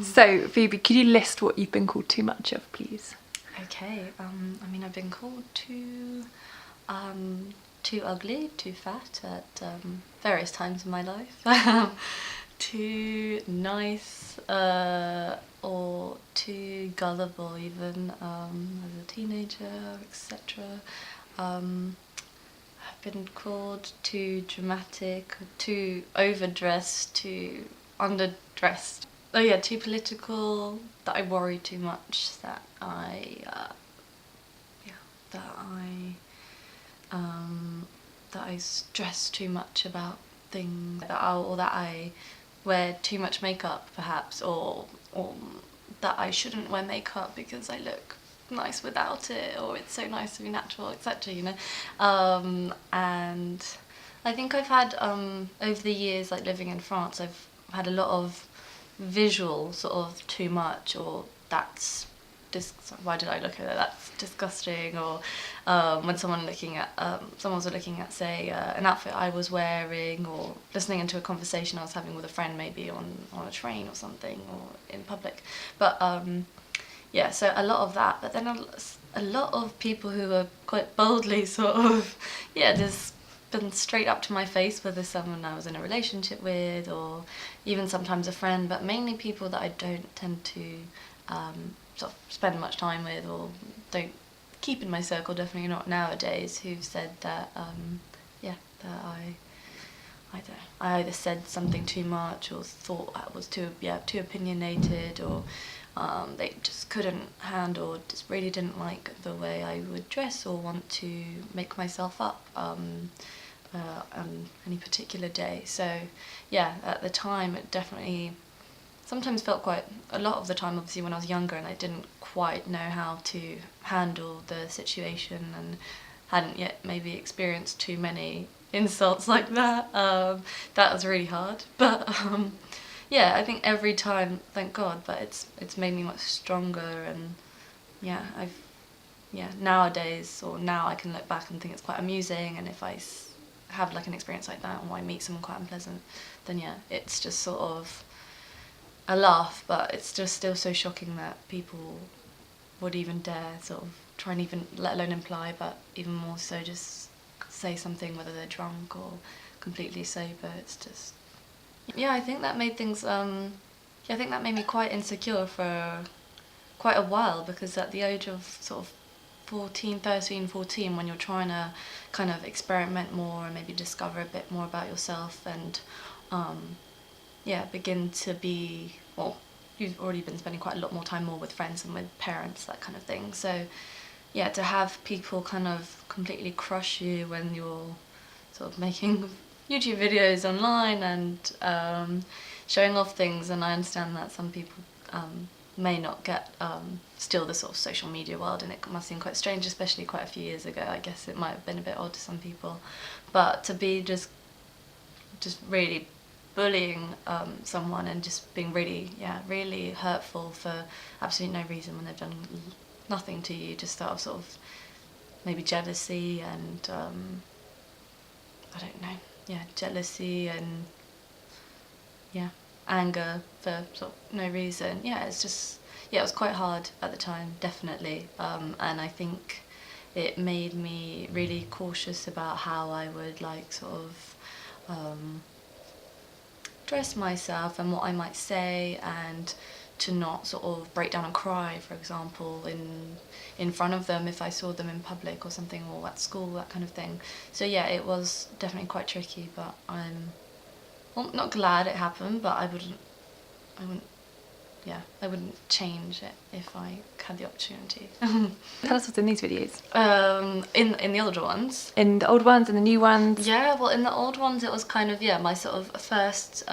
So, Phoebe, could you list what you've been called too much of, please? Okay, I mean, I've been called too ugly, too fat at various times in my life, too nice, or too gullible even as a teenager, etc. I've been called too dramatic, too overdressed, too underdressed. Oh yeah, too political, that I worry too much, that I stress too much about things, or that I wear too much makeup perhaps, or that I shouldn't wear makeup because I look nice without it, or it's so nice to be natural, etc. You know, and I think I've had over the years, like living in France, I've had a lot of visual sort of too much, or that's why did I look at it? That's disgusting. Or when someone was looking at, say, an outfit I was wearing, or listening into a conversation I was having with a friend, maybe on a train or something, or in public. But yeah, so a lot of that. But then a lot of people who are quite boldly sort of, yeah, just been straight up to my face, whether someone I was in a relationship with, or even sometimes a friend, but mainly people that I don't tend to sort of spend much time with, or don't keep in my circle, definitely not nowadays, who've said that yeah, that I either said something too much, or thought I was too opinionated, or they just couldn't handle, just really didn't like the way I would dress or want to make myself up on any particular day. So yeah, at the time it definitely sometimes felt quite, a lot of the time obviously when I was younger and I didn't quite know how to handle the situation, and hadn't yet maybe experienced too many insults like that, that was really hard. But yeah, I think every time, thank God, but it's made me much stronger. And yeah, nowadays, or now I can look back and think it's quite amusing, and if I have like an experience like that, or I meet someone quite unpleasant, then yeah, it's just sort of a laugh. But it's just still so shocking that people would even dare sort of try and even, let alone imply, but even more so just say something, whether they're drunk or completely sober. It's just, yeah, I think that made things, I think that made me quite insecure for quite a while, because at the age of sort of 14, when you're trying to kind of experiment more and maybe discover a bit more about yourself, and yeah, begin to be, well, you've already been spending quite a lot more time more with friends and with parents, that kind of thing. So yeah, to have people kind of completely crush you when you're sort of making YouTube videos online and showing off things, and I understand that some people may not get still the sort of social media world, and it must seem quite strange, especially quite a few years ago. I guess it might have been a bit odd to some people, but to be just really bullying someone, and just being really, yeah, really hurtful for absolutely no reason when they've done nothing to you, just out of sort of maybe jealousy and I don't know, yeah, jealousy and yeah, anger for sort of no reason. Yeah, it's just, yeah, it was quite hard at the time, definitely, and I think it made me really cautious about how I would like sort of dress myself and what I might say, and to not sort of break down and cry, for example, in front of them if I saw them in public or something, or at school, that kind of thing. So yeah, it was definitely quite tricky, but I'm, well, not glad it happened, but I wouldn't change it if I had the opportunity. Tell us what's in these videos. In the older ones? In the old ones and the new ones? Yeah, well, in the old ones it was kind of, yeah, my sort of first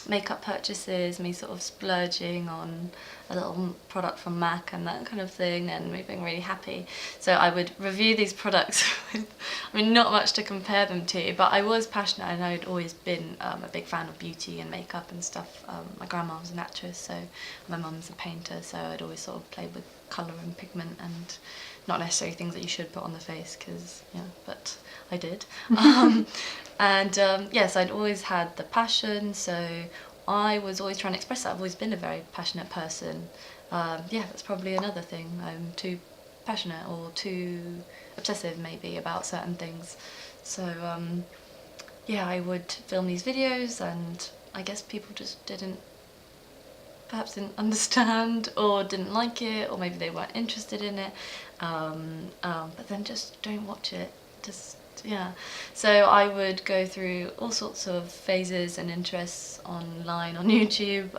makeup purchases, me sort of splurging on a little product from MAC and that kind of thing, and me being really happy. So I would review these products with, I mean, not much to compare them to, but I was passionate, and I'd always been a big fan of beauty and makeup and stuff. My grandma was an actress, so my mum's a painter, so I'd always sort of played with colour and pigment, and not necessarily things that you should put on the face, because, yeah, but I did. And yes, I'd always had the passion, so I was always trying to express that. I've always been a very passionate person. Yeah, that's probably another thing. I'm too passionate or too obsessive maybe about certain things. So yeah, I would film these videos, and I guess people just perhaps didn't understand or didn't like it, or maybe they weren't interested in it, but then just don't watch it. Just, yeah. So I would go through all sorts of phases and interests online on YouTube.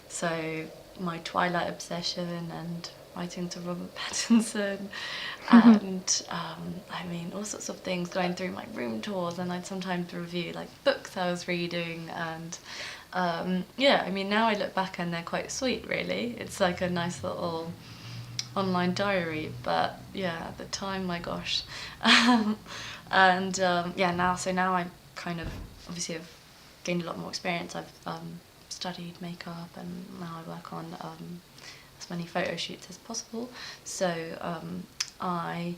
So my Twilight obsession and writing to Robert Pattinson, and I mean all sorts of things, going through my room tours, and I'd sometimes review like books I was reading, and yeah, I mean now I look back and they're quite sweet really. It's like a nice little online diary, but yeah, at the time, my gosh. And yeah, now I kind of obviously have gained a lot more experience. I've studied makeup, and now I work on as many photo shoots as possible. So I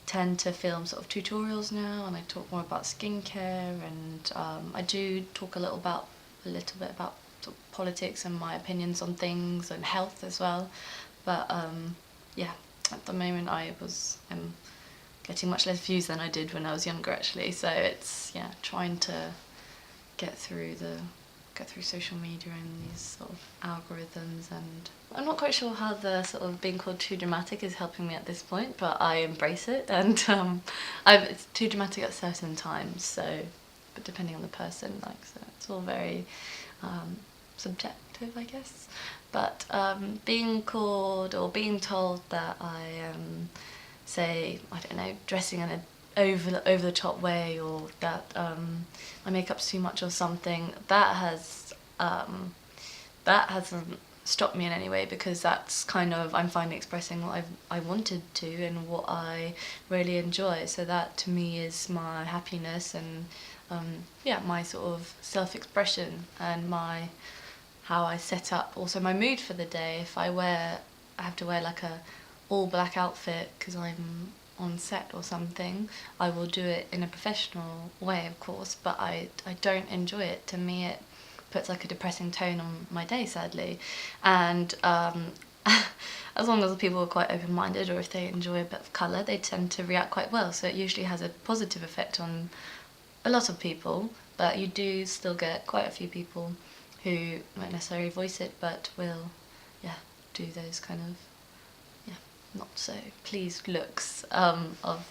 tend to film sort of tutorials now, and I talk more about skincare, and I do talk a little bit about sort of politics and my opinions on things, and health as well. But yeah, at the moment I'm getting much less views than I did when I was younger actually. So it's, yeah, trying to get through social media and these sort of algorithms, and I'm not quite sure how the sort of being called too dramatic is helping me at this point, but I embrace it, and it's too dramatic at certain times, so, but depending on the person, like, so it's all very subjective, I guess. But being called or being told that I am, say, I don't know, dressing in a over the top way, or that my makeup's too much or something, that hasn't stopped me in any way, because that's kind of, I'm finally expressing what I wanted to and what I really enjoy. So that to me is my happiness, and yeah, my sort of self-expression, and how I set up also my mood for the day. If I have to wear like a all black outfit because I'm on set or something, I will do it in a professional way, of course, but I don't enjoy it. To me it puts like a depressing tone on my day, sadly. And as long as people are quite open-minded, or if they enjoy a bit of colour, they tend to react quite well, so it usually has a positive effect on a lot of people. But you do still get quite a few people who won't necessarily voice it, but will, yeah, do those kind of, yeah, not so pleased looks of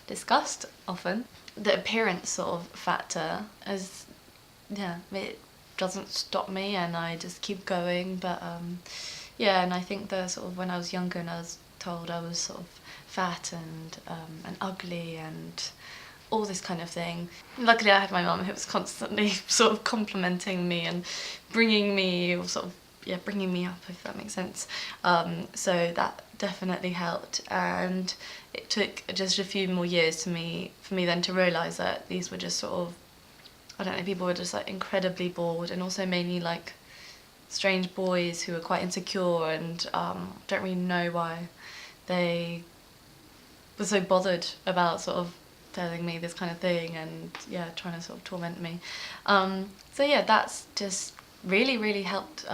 disgust often. The appearance sort of factor is, yeah, it doesn't stop me, and I just keep going. But yeah, and I think the sort of, when I was younger and I was told I was sort of fat and ugly and all this kind of thing. Luckily I had my mum who was constantly sort of complimenting me and bringing me, or sort of, yeah, bringing me up, if that makes sense. So that definitely helped, and it took just a few more years for me then to realise that these were just sort of, I don't know, people were just like incredibly bored, and also mainly like strange boys who were quite insecure, and don't really know why they were so bothered about sort of telling me this kind of thing, and yeah, trying to sort of torment me. So yeah, that's just really helped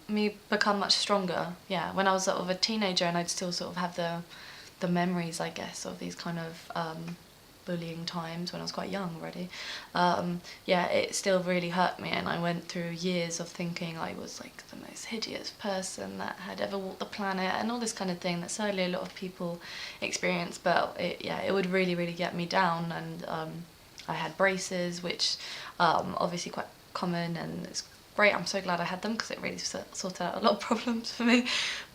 me become much stronger. Yeah, when I was sort of a teenager, and I'd still sort of have the memories, I guess, of these kind of bullying times when I was quite young already. Yeah, it still really hurt me, and I went through years of thinking I was like the most hideous person that had ever walked the planet, and all this kind of thing that sadly a lot of people experience. But it would really get me down, and I had braces, which obviously quite common, and it's great. I'm so glad I had them, because it really sorted out a lot of problems for me.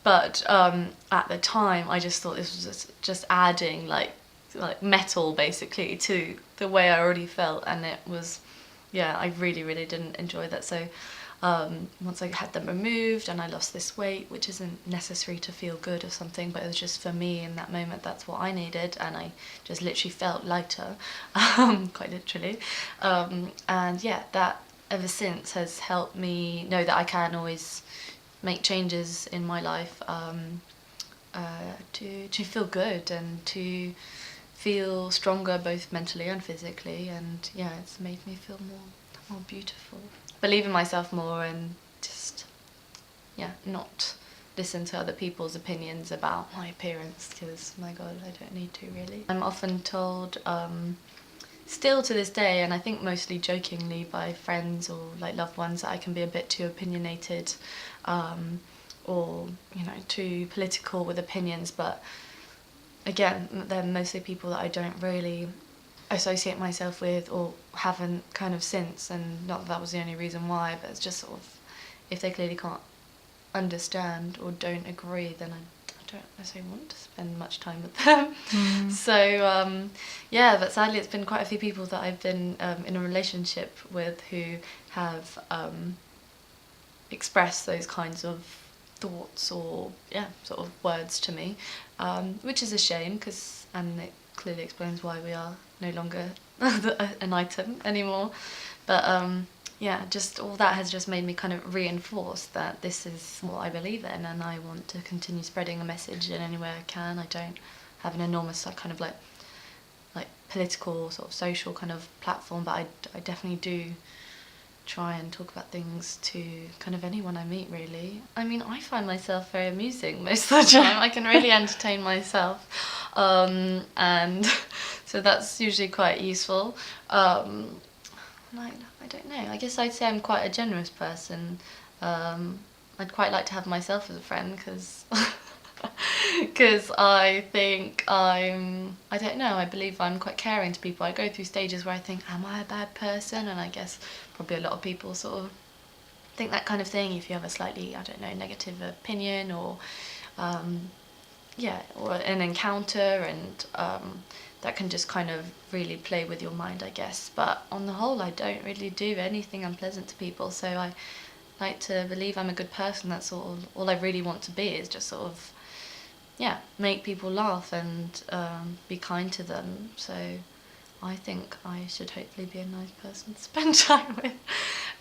But at the time I just thought this was just adding like metal basically to the way I already felt, and it was, yeah, I really didn't enjoy that. So once I had them removed and I lost this weight, which isn't necessary to feel good or something, but it was just for me in that moment, that's what I needed, and I just literally felt lighter, quite literally. And yeah, that ever since has helped me know that I can always make changes in my life to feel good and to feel stronger, both mentally and physically. And yeah, it's made me feel more beautiful. believe in myself more and just, yeah, not listen to other people's opinions about my appearance, because, my God, I don't need to, really. I'm often told, still to this day, and I think mostly jokingly by friends or like loved ones, that I can be a bit too opinionated, or, you know, too political with opinions, but again, they're mostly people that I don't really associate myself with or haven't kind of since, and not that that was the only reason why, but it's just sort of, if they clearly can't understand or don't agree, then I don't necessarily want to spend much time with them. So yeah, but sadly it's been quite a few people that I've been in a relationship with who have expressed those kinds of thoughts or, yeah, sort of words to me, which is a shame, and it clearly explains why we are no longer an item anymore. But yeah, just all that has just made me kind of reinforce that this is what I believe in, and I want to continue spreading a message in any way I can. I don't have an enormous kind of like political, sort of social kind of platform, but I definitely do try and talk about things to kind of anyone I meet, really. I mean, I find myself very amusing most of the time. I can really entertain myself, and so that's usually quite useful. I don't know, I guess I'd say I'm quite a generous person. I'd quite like to have myself as a friend, because I think I don't know, I believe I'm quite caring to people. I go through stages where I think, am I a bad person? And I guess probably a lot of people sort of think that kind of thing if you have a slightly, I don't know, negative opinion or yeah, or an encounter, and that can just kind of really play with your mind, I guess. But on the whole, I don't really do anything unpleasant to people, so I like to believe I'm a good person. That's all I really want to be, is just sort of, yeah, make people laugh and be kind to them. So I think I should hopefully be a nice person to spend time with.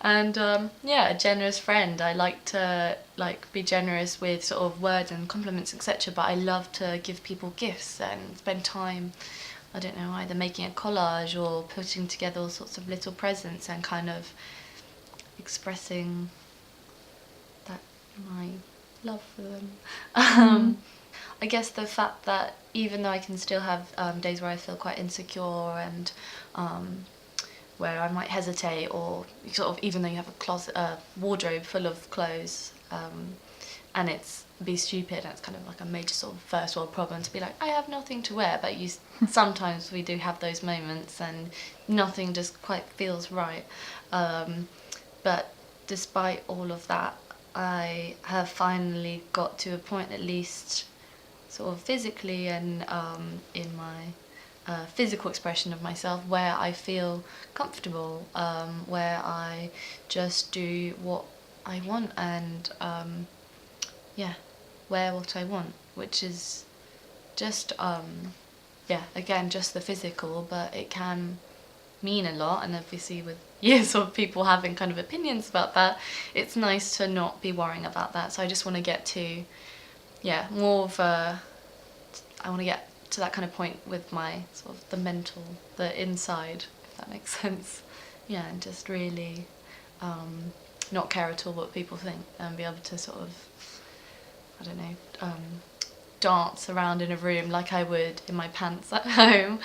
And yeah, a generous friend. I like to be generous with sort of words and compliments, etc. But I love to give people gifts and spend time, I don't know, either making a collage or putting together all sorts of little presents and kind of expressing that my love for them. I guess the fact that even though I can still have days where I feel quite insecure and where I might hesitate, or sort of, even though you have a wardrobe full of clothes, and be stupid, and it's kind of like a major sort of first world problem to be like, I have nothing to wear, but sometimes we do have those moments and nothing just quite feels right. But despite all of that, I have finally got to a point, at least sort of physically and in my physical expression of myself, where I feel comfortable, where I just do what I want and yeah, wear what I want, which is just yeah, again, just the physical, but it can mean a lot. And obviously with years of people having kind of opinions about that, it's nice to not be worrying about that. So I just want to get to, yeah, more of a, I want to get to that kind of point with my sort of the inside, if that makes sense. Yeah, and just really not care at all what people think, and be able to sort of, I don't know, dance around in a room like I would in my pants at home,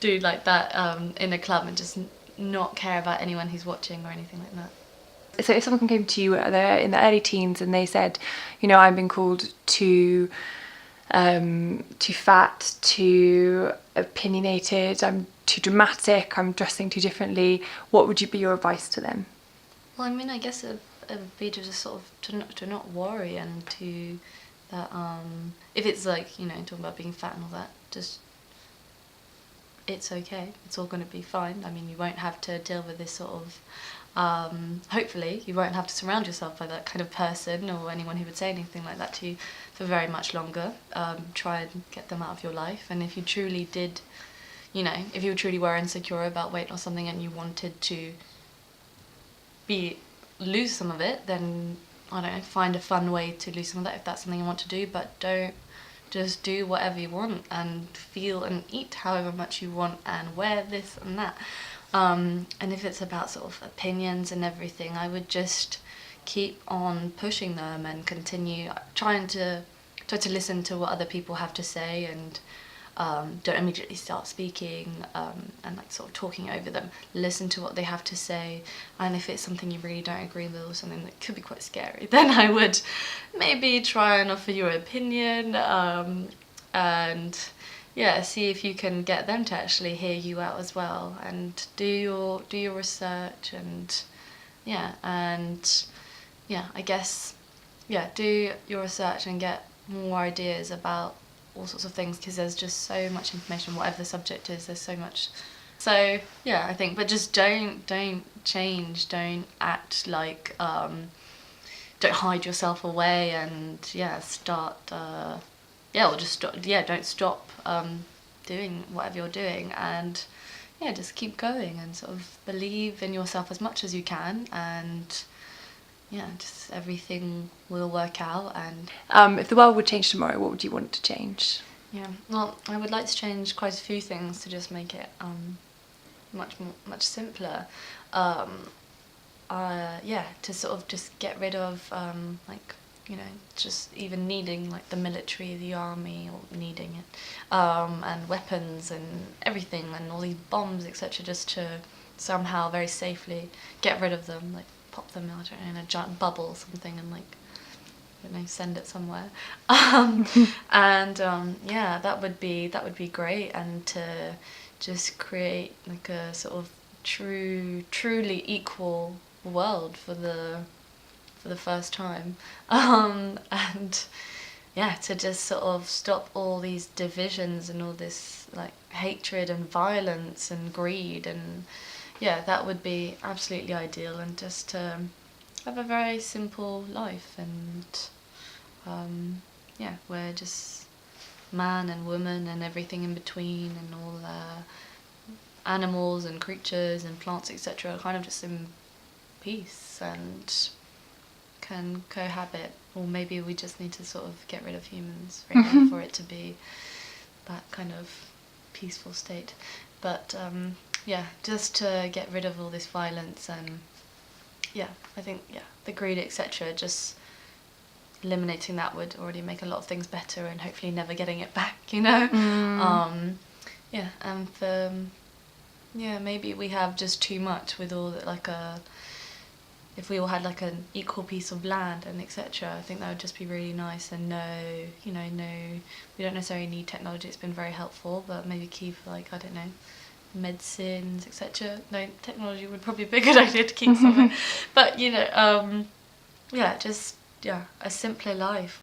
do like that in a club, and just not care about anyone who's watching or anything like that. So if someone came to you in the early teens and they said, you know, I'm being called too fat, too opinionated, I'm too dramatic, I'm dressing too differently, what would be your advice to them? Well, I mean, I guess it would be to just sort of to not worry, and to that if it's like, you know, talking about being fat and all that, just, it's okay, it's all going to be fine. I mean, you won't have to deal with this sort of hopefully you won't have to surround yourself by that kind of person or anyone who would say anything like that to you for very much longer. Try and get them out of your life. And if you truly did, you know, if you truly were insecure about weight or something and you wanted to lose some of it, then, I don't know, find a fun way to lose some of that if that's something you want to do, but don't just do whatever you want and feel and eat however much you want and wear this and that. And if it's about sort of opinions and everything, I would just keep on pushing them and continue try to listen to what other people have to say, and don't immediately start speaking and like sort of talking over them. Listen to what they have to say, and if it's something you really don't agree with or something that could be quite scary, then I would maybe try and offer your opinion, and yeah, see if you can get them to actually hear you out as well, and do your research, and I guess do your research and get more ideas about all sorts of things, because there's just so much information, whatever the subject is, there's so much. So yeah, I think, but just don't change, don't act like, don't hide yourself away, and start or just stop, don't stop doing whatever you're doing, and just keep going and sort of believe in yourself as much as you can, and just everything will work out. And if the world would change tomorrow, what would you want to change? Well, I would like to change quite a few things to just make it much simpler. To sort of just get rid of just even needing like the military, the army, or needing it, and weapons and everything, and all these bombs, etc., just to somehow very safely get rid of them, like pop them, I don't know, in a giant bubble or something, and like, I don't know, send it somewhere. That would be great, and to just create like a sort of truly equal world for the first time, to just sort of stop all these divisions and all this like hatred and violence and greed, and that would be absolutely ideal, and just to have a very simple life, and where just man and woman and everything in between, and all the animals and creatures and plants, etc., kind of just in peace and can cohabit. Or maybe we just need to sort of get rid of humans right now for it to be that kind of peaceful state. But just to get rid of all this violence, and I think the greed, etc., just eliminating that would already make a lot of things better, and hopefully never getting it back, and for maybe we have just too much with all that, like if we all had like an equal piece of land and etc., I think that would just be really nice. And we don't necessarily need technology, it's been very helpful, but maybe keep like, I don't know, medicines, etc. No, technology would probably be a good idea to keep something. But a simpler life.